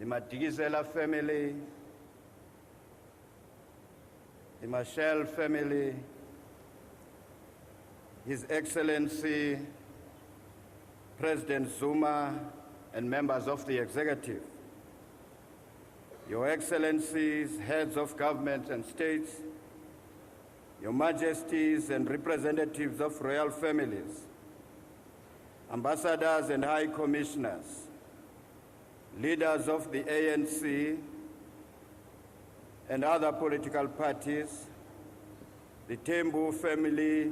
the Madikizela family, the Mashel family, His Excellency President Zuma and members of the executive, Your Excellencies, heads of government and states, Your Majesties and representatives of royal families, ambassadors and high commissioners, leaders of the ANC and other political parties, the Tembu family,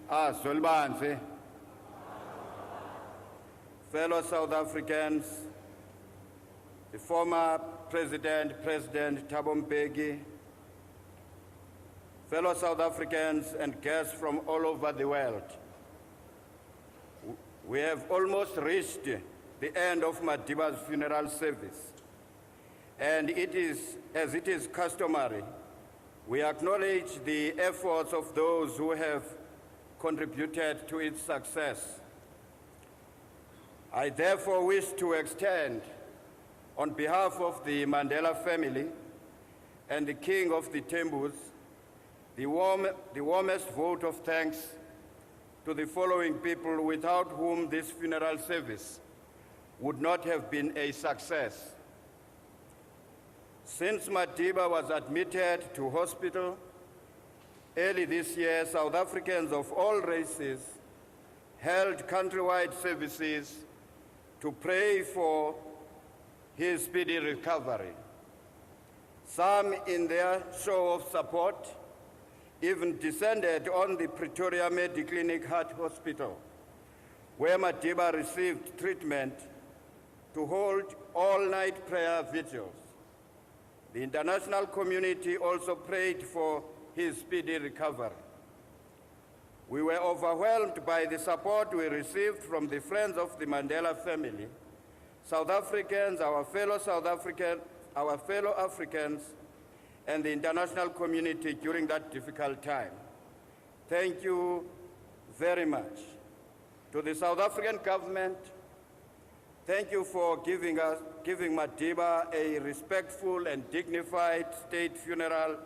Solbanze, fellow South Africans, the former President Thabo Mbeki, fellow South Africans and guests from all over the world. We have almost reached the end of Madiba's funeral service, and as it is customary, we acknowledge the efforts of those who have contributed to its success. I therefore wish to extend, on behalf of the Mandela family and the King of the Tembus, the warmest vote of thanks to the following people without whom this funeral service would not have been a success. Since Madiba was admitted to hospital early this year, South Africans of all races held countrywide services to pray for his speedy recovery. Some, in their show of support, even descended on the Pretoria Mediclinic Heart Hospital, where Madiba received treatment, to hold all-night prayer vigils. The international community also prayed for his speedy recovery. We were overwhelmed by the support we received from the friends of the Mandela family, South Africans, our fellow Africans, and the international community during that difficult time. Thank you very much. To the South African government, thank you for giving Madiba a respectful and dignified state funeral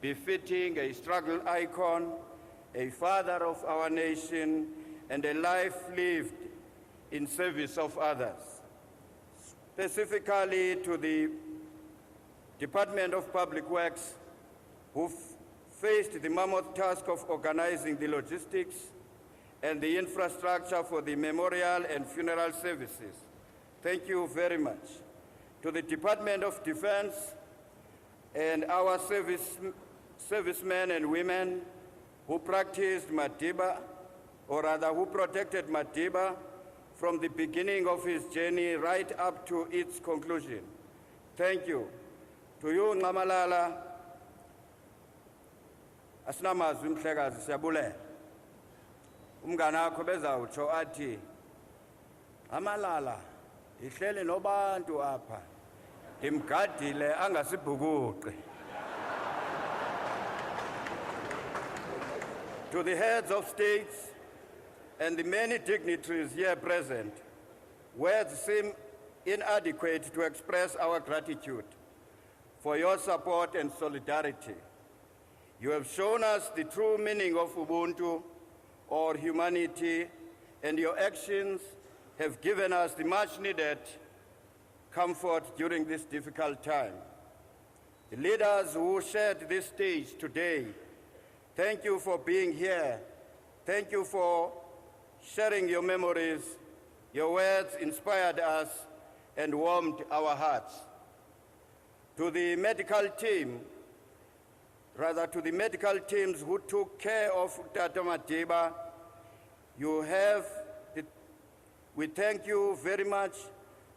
befitting a struggle icon, a father of our nation, and a life lived in service of others. Specifically to the Department of Public Works, who faced the mammoth task of organizing the logistics and the infrastructure for the memorial and funeral services. Thank you very much. To the Department of Defense and our servicemen and women who practiced Madiba, or rather who protected Madiba from the beginning of his journey right up to its conclusion. Thank you. To you, Ngamalala, asinamazwi mhlekazi siyabulela. Umngane wakho bezawutsho athi, Ngamalala, ihleli nobantu apha, imgadile angasibhukuqi. To the heads of states and the many dignitaries here present, words seem inadequate to express our gratitude for your support and solidarity. You have shown us the true meaning of Ubuntu, or humanity, and your actions have given us the much-needed comfort during this difficult time. The leaders who shared this stage today, thank you for being here. Thank you for sharing your memories. Your words inspired us and warmed our hearts. To the medical team, to the medical teams who took care of Tata Madiba, we thank you very much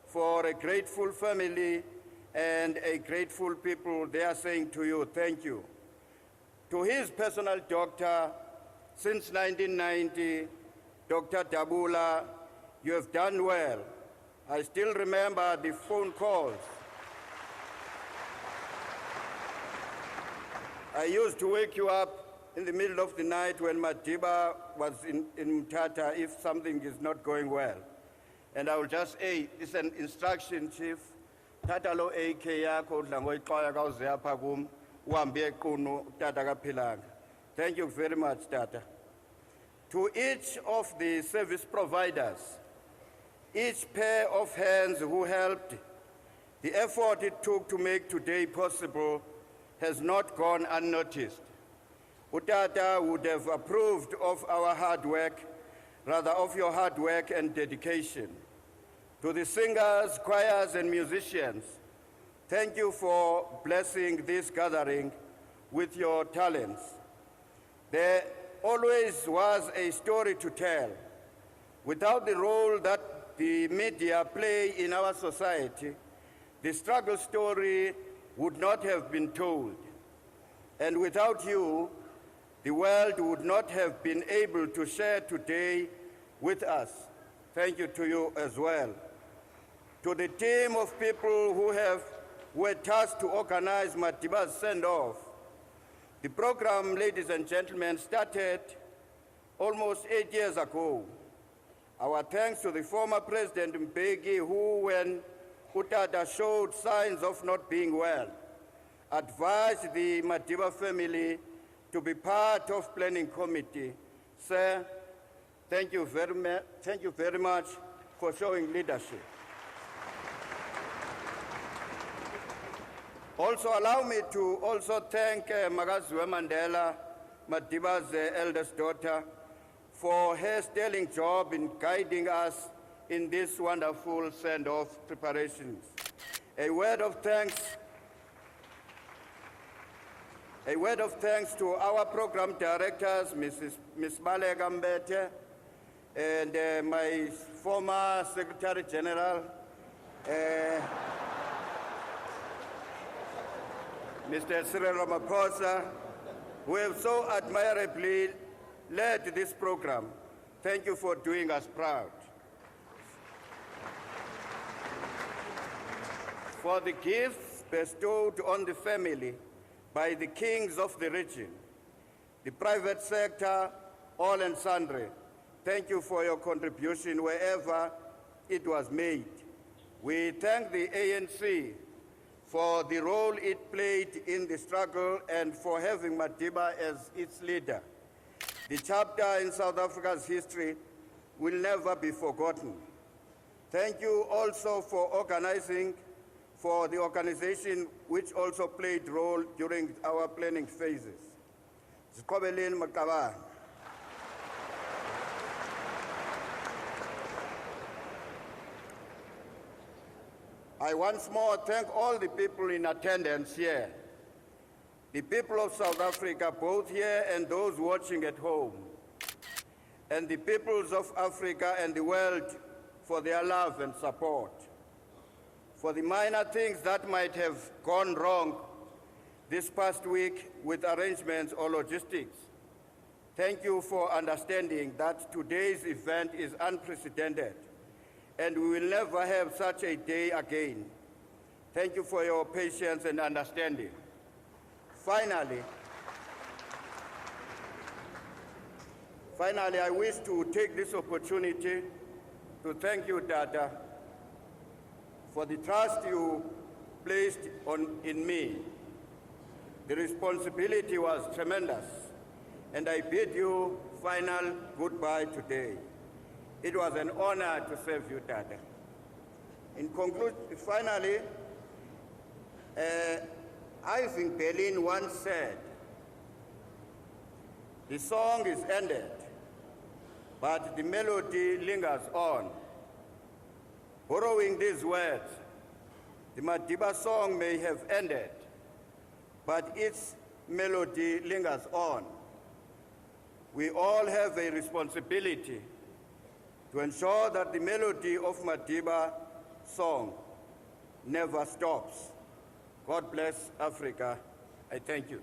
for a grateful family and a grateful people. They are saying to you, thank you. To his personal doctor, since 1990, Dr. Dabula, you have done well. I still remember the phone calls. I used to wake you up in the middle of the night when Madiba was in Mthatha if something is not going well. And I will just say, it's an instruction, Chief. Tata lo AK yakho udla ngoyixoya kawuze apha kum uhambe equnu tata kaphilanga. Thank you very much, Tata. To each of the service providers, each pair of hands who helped, the effort it took to make today possible has not gone unnoticed. Utata would have approved of our hard work, rather of your hard work and dedication. To the singers, choirs, and musicians, thank you for blessing this gathering with your talents. There always was a story to tell. Without the role that the media play in our society, the struggle story would not have been told. And without you, the world would not have been able to share today with us. Thank you to you as well. To the team of people who were tasked to organize Madiba's send-off, the program, ladies and gentlemen, started almost 8 years ago. Our thanks to the former President Mbeki, who, when Utata showed signs of not being well, advised the Madiba family to be part of planning committee. Sir, thank you very much for showing leadership. Also, allow me to also thank Magaziwe Mandela, Madiba's eldest daughter, for her sterling job in guiding us in this wonderful send-off preparations. A word of thanks to our program directors, Ms. Bale Gambete, and my former Secretary General, Mr. Cyril Ramaphosa, who have so admirably led this program. Thank you for doing us proud. For the gifts bestowed on the family by the kings of the region, the private sector, all and sundry, thank you for your contribution wherever it was made. We thank the ANC for the role it played in the struggle and for having Madiba as its leader. The chapter in South Africa's history will never be forgotten. Thank you also for the organization which also played role during our planning phases. Zikobeleni Makabane. I once more thank all the people in attendance here, the people of South Africa, both here and those watching at home, and the peoples of Africa and the world for their love and support. For the minor things that might have gone wrong this past week with arrangements or logistics, thank you for understanding that today's event is unprecedented and we will never have such a day again. Thank you for your patience and understanding. Finally, I wish to take this opportunity to thank you, Tata, for the trust you placed in me. The responsibility was tremendous, and I bid you final goodbye today. It was an honor to serve you, Tata. In conclusion, finally, I think Berlin once said, the song is ended, but the melody lingers on. Borrowing these words, the Madiba song may have ended, but its melody lingers on. We all have a responsibility to ensure that the melody of Madiba song never stops. God bless Africa. I thank you.